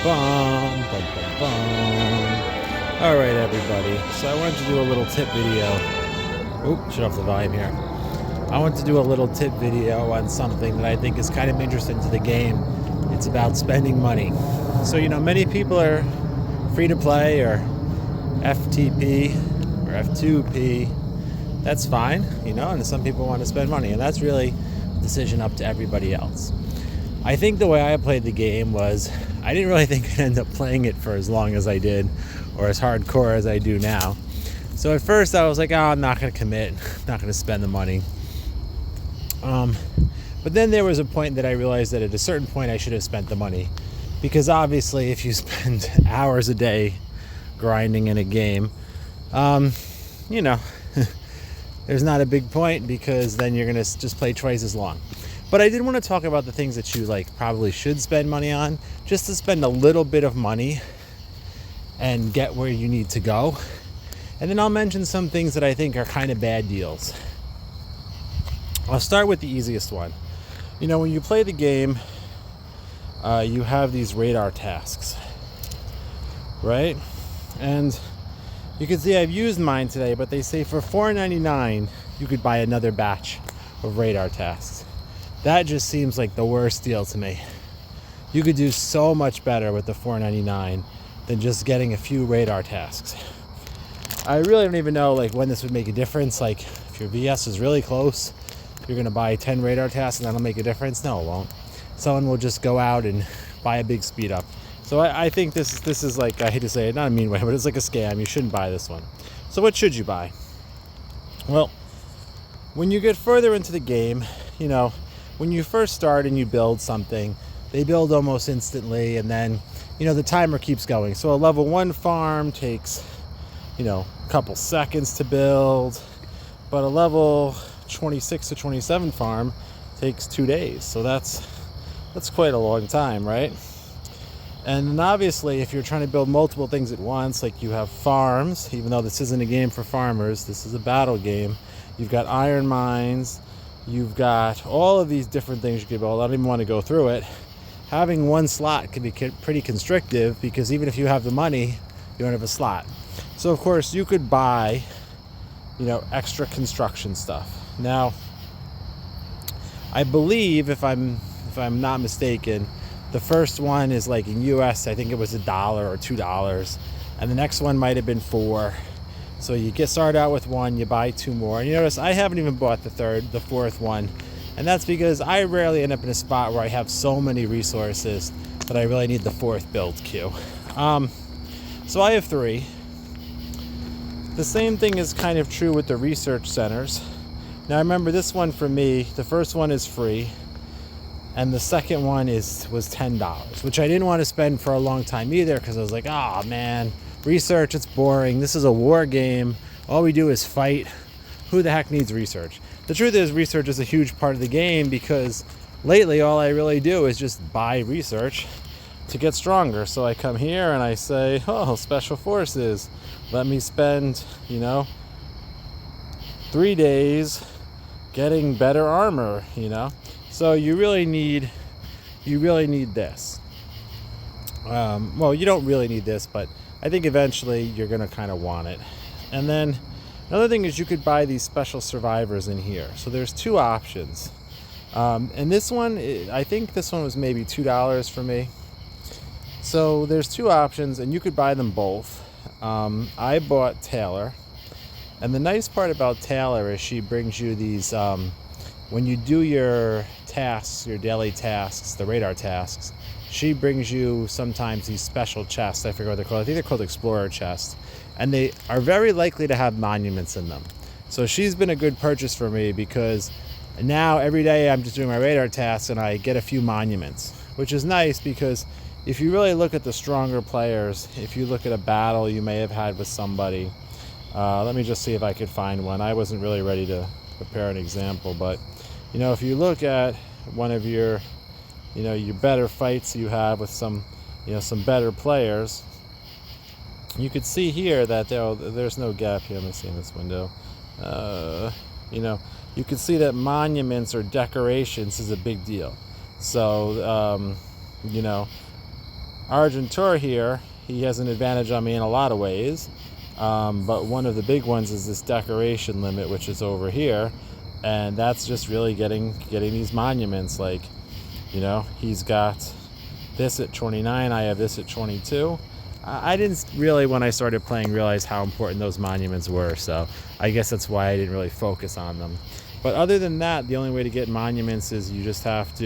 bum, bum, bum, bum. All right, everybody. So I wanted to do a little tip video. Oop, shut off the volume here. I want to do a little tip video on something that I think is kind of interesting to the game. It's about spending money. So, many people are free to play or FTP or F2P. That's fine, and some people want to spend money, and that's really a decision up to everybody else. I think the way I played the game was I didn't really think I'd end up playing it for as long as I did or as hardcore as I do now. So at first I was like, I'm not going to commit, not going to spend the money. But then there was a point that I realized that at a certain point I should have spent the money, because obviously if you spend hours a day grinding in a game, there's not a big point, because then you're going to just play twice as long. But I did want to talk about the things that you probably should spend money on, just to spend a little bit of money and get where you need to go. And then I'll mention some things that I think are kind of bad deals. I'll start with the easiest one. When you play the game, you have these radar tasks, right? And you can see I've used mine today, but they say for $4.99 you could buy another batch of radar tasks. That just seems like the worst deal to me. You could do so much better with the $4.99 than just getting a few radar tasks. I really don't even know when this would make a difference. If your VS is really close, you're gonna buy 10 radar tasks and that'll make a difference. No, it won't. Someone will just go out and buy a big speed up. So I think this is I hate to say it, not a mean way, but it's like a scam. You shouldn't buy this one. So what should you buy? Well, when you get further into the game, when you first start and you build something, they build almost instantly, and then the timer keeps going. So a level 1 farm takes a couple seconds to build, but a level 26 to 27 farm takes 2 days. So that's quite a long time, right? And then obviously if you're trying to build multiple things at once, you have farms, even though this isn't a game for farmers, this is a battle game. You've got iron mines, you've got all of these different things you could build. I don't even want to go through it. Having one slot can be pretty constrictive, because even if you have the money, you don't have a slot. So of course you could buy, extra construction stuff. Now, I believe, if I'm not mistaken, the first one is in US, I think it was $1 or $2, and the next one might have been $4. So you get started out with one, you buy 2 more. And you notice I haven't even bought the fourth one. And that's because I rarely end up in a spot where I have so many resources that I really need the 4th build queue. So I have 3. The same thing is kind of true with the research centers. Now remember, this one for me, the first one is free, and the second one was $10, which I didn't want to spend for a long time either, because I was like, oh man, research, it's boring. This is a war game. All we do is fight. Who the heck needs research? The truth is, research is a huge part of the game, because lately all I really do is just buy research to get stronger. So I come here and I say, special forces, let me spend 3 days getting better armor. So you really need this. Well, you don't really need this, but I think eventually you're going to kind of want it. And then another thing is you could buy these special survivors in here. So there's 2 options. And this one, I think this one was maybe $2 for me. So there's 2 options, and you could buy them both. I bought Taylor. And the nice part about Taylor is she brings you these, when you do your tasks, your daily tasks, the radar tasks, she brings you sometimes these special chests. I forget what they're called. I think they're called Explorer chests. And they are very likely to have monuments in them. So she's been a good purchase for me, because now every day I'm just doing my radar tasks and I get a few monuments, which is nice, because if you really look at the stronger players, if you look at a battle you may have had with somebody, let me just see if I could find one. I wasn't really ready to prepare an example, but if you look at one of your better fights you have with some better players, you could see here that there's no gap here. Let me see in this window. You can see that monuments or decorations is a big deal. So Argentor here, he has an advantage on me in a lot of ways. But one of the big ones is this decoration limit, which is over here. And that's just really getting these monuments. Like, you know, he's got this at 29, I have this at 22. I didn't really, when I started playing, realize how important those monuments were, so I guess that's why I didn't really focus on them. But other than that, the only way to get monuments is you just have to,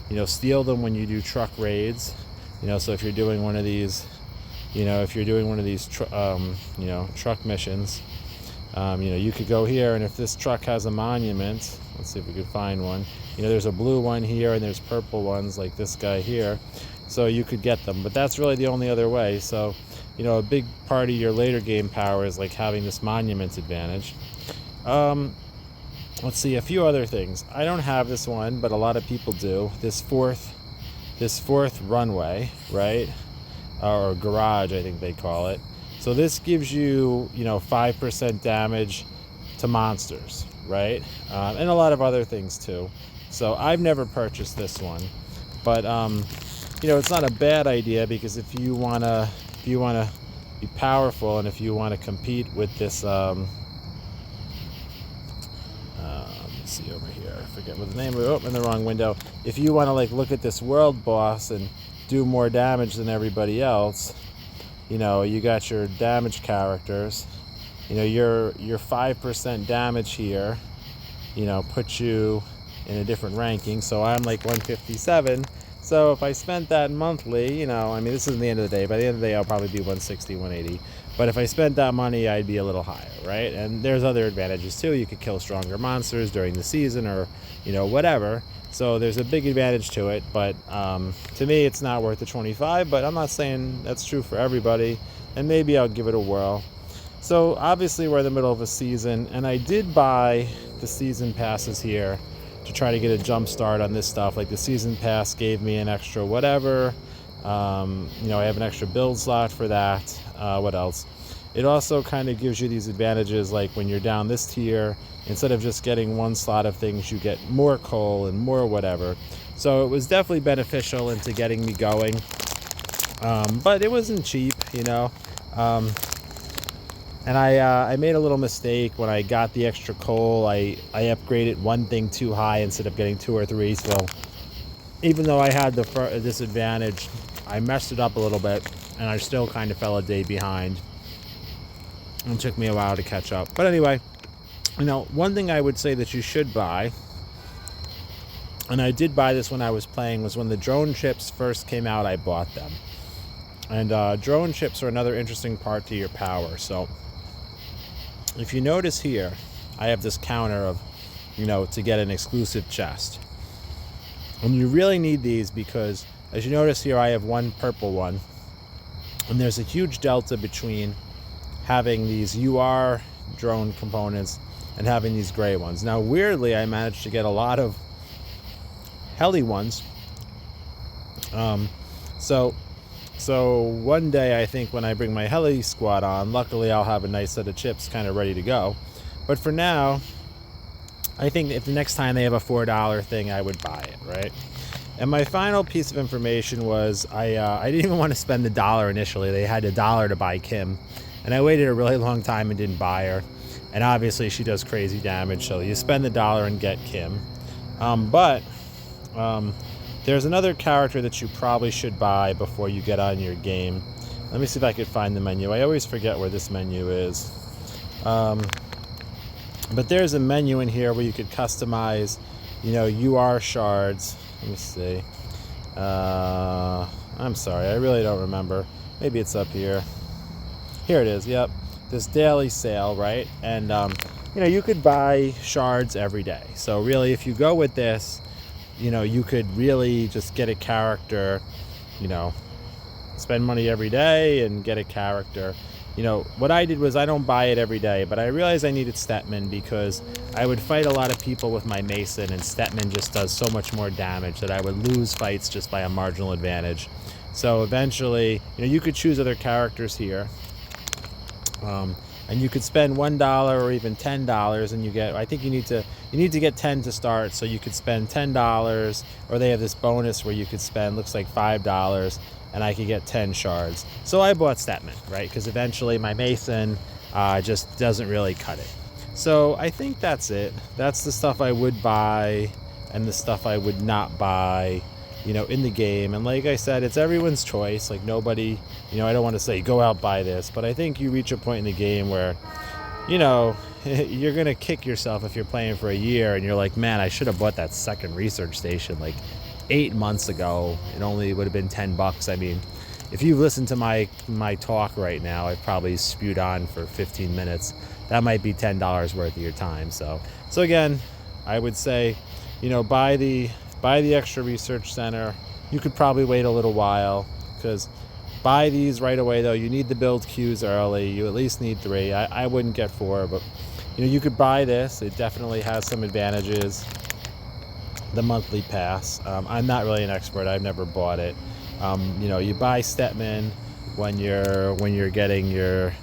you know, steal them when you do truck raids. You know, so if you're doing one of these, you know, you know, truck missions, you know, you could go here, and if this truck has a monument, let's see if we could find one. You know, there's a blue one here, and there's purple ones like this guy here. So you could get them, but that's really the only other way. So, you know, a big part of your later game power is like having this monument advantage. Let's see, a few other things. I don't have this one, but a lot of people do. This fourth runway, right? Or garage, I think they call it. So this gives you, you know, 5% damage to monsters, right? And a lot of other things too. So I've never purchased this one, but you know, it's not a bad idea, because if you wanna be powerful, and if you want to compete with this, let me see over here, I forget what the name of it. Oh, in the wrong window. If you want to like look at this world boss and do more damage than everybody else, you know, you got your damage characters. You know, your 5% damage here, you know, puts you in a different ranking. So I'm like 157. So if I spent that monthly, you know, I mean, this isn't the end of the day. By the end of the day, I'll probably be 160, 180. But if I spent that money, I'd be a little higher, right? And there's other advantages too. You could kill stronger monsters during the season, or, you know, whatever. So there's a big advantage to it. But to me, it's not worth the 25. But I'm not saying that's true for everybody. And maybe I'll give it a whirl. So obviously we're in the middle of a season, and I did buy the season passes here to try to get a jump start on this stuff. Like the season pass gave me an extra whatever. You know, I have an extra build slot for that. What else? It also kind of gives you these advantages, like when you're down this tier, instead of just getting one slot of things, you get more coal and more whatever. So it was definitely beneficial into getting me going. But it wasn't cheap, you know. And I made a little mistake when I got the extra coal. I upgraded one thing too high instead of getting 2 or 3. So even though I had the disadvantage, I messed it up a little bit, and I still kind of fell a day behind. It took me a while to catch up. But anyway, you know, one thing I would say that you should buy, and I did buy this when I was playing, was when the drone chips first came out, I bought them. And drone chips are another interesting part to your power. So if you notice here, I have this counter of, you know, to get an exclusive chest. And you really need these because, as you notice here, I have one purple one. And there's a huge delta between having these UR drone components and having these gray ones. Now, weirdly, I managed to get a lot of heli ones. So one day, I think when I bring my heli squad on, luckily I'll have a nice set of chips kind of ready to go. But for now, I think if the next time they have a $4 thing, I would buy it, right? And my final piece of information was I didn't even want to spend the $1 initially. They had $1 to buy Kim. And I waited a really long time and didn't buy her. And obviously she does crazy damage, so you spend the $1 and get Kim. There's another character that you probably should buy before you get on your game. Let me see if I could find the menu. I always forget where this menu is. But there's a menu in here where you could customize, you know, UR shards. Let me see. I'm sorry, I really don't remember. Maybe it's up here. Here it is, yep. This daily sale, right? And, you know, you could buy shards every day. So really, if you go with this, you know, you could really just get a character, you know, spend money every day and get a character. You know, what I did was I don't buy it every day, but I realized I needed Stetman because I would fight a lot of people with my Mason, and Stetman just does so much more damage that I would lose fights just by a marginal advantage. So eventually, you know, you could choose other characters here. and you could spend $1 or even $10, and you get, I think you need to get 10 to start, so you could spend $10, or they have this bonus where you could spend, looks like $5, and I could get 10 shards. So I bought Stetman, right? Because eventually my Mason just doesn't really cut it. So I think that's it. That's the stuff I would buy and the stuff I would not buy, in the game. And like I said, it's everyone's choice. Like nobody, I don't want to say go out buy this, but I think you reach a point in the game where, you're going to kick yourself if you're playing for a year and you're like, man, I should have bought that second research station like 8 months ago. It only would have been $10. I mean, if you've listened to my talk right now, I've probably spewed on for 15 minutes. That might be $10 worth of your time. So again, I would say, buy the extra research center. You could probably wait a little while, because buy these right away though. You need the build queues early. You at least need 3. I wouldn't get 4, but you could buy this. It definitely has some advantages. The monthly pass. I'm not really an expert. I've never bought it. You buy Stetman when you're getting your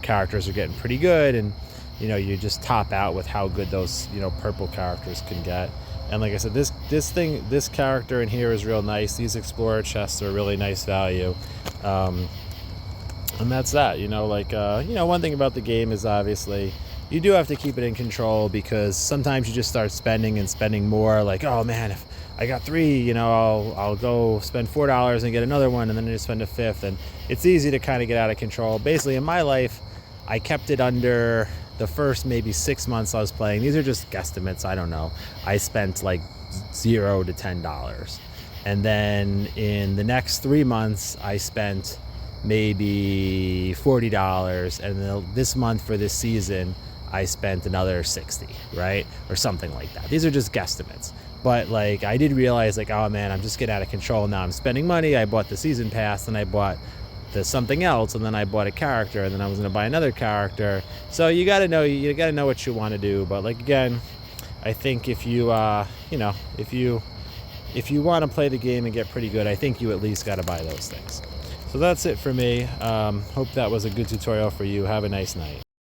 characters are getting pretty good, and you just top out with how good those purple characters can get. And like I said, this character in here is real nice. These explorer chests are really nice value, and that's that. One thing about the game is obviously you do have to keep it in control, because sometimes you just start spending more. Like, oh man, if I got 3, I'll go spend $4 and get another one, and then I just spend a fifth, and it's easy to kind of get out of control. Basically, in my life, I kept it under the first maybe 6 months I was playing. These are just guesstimates. I don't know. I spent like $0 to $10, and then in the next 3 months, I spent maybe $40, and this month for this season, I spent another 60, right? Or something like that. These are just guesstimates. But like, I did realize like, oh man, I'm just getting out of control now. I'm spending money. I bought the season pass, and I bought the something else, and then I bought a character, and then I was going to buy another character. So you got to know what you want to do. But like, again, I think if you if you want to play the game and get pretty good, I think you at least got to buy those things. So that's it for me. Hope that was a good tutorial for you. Have a nice night.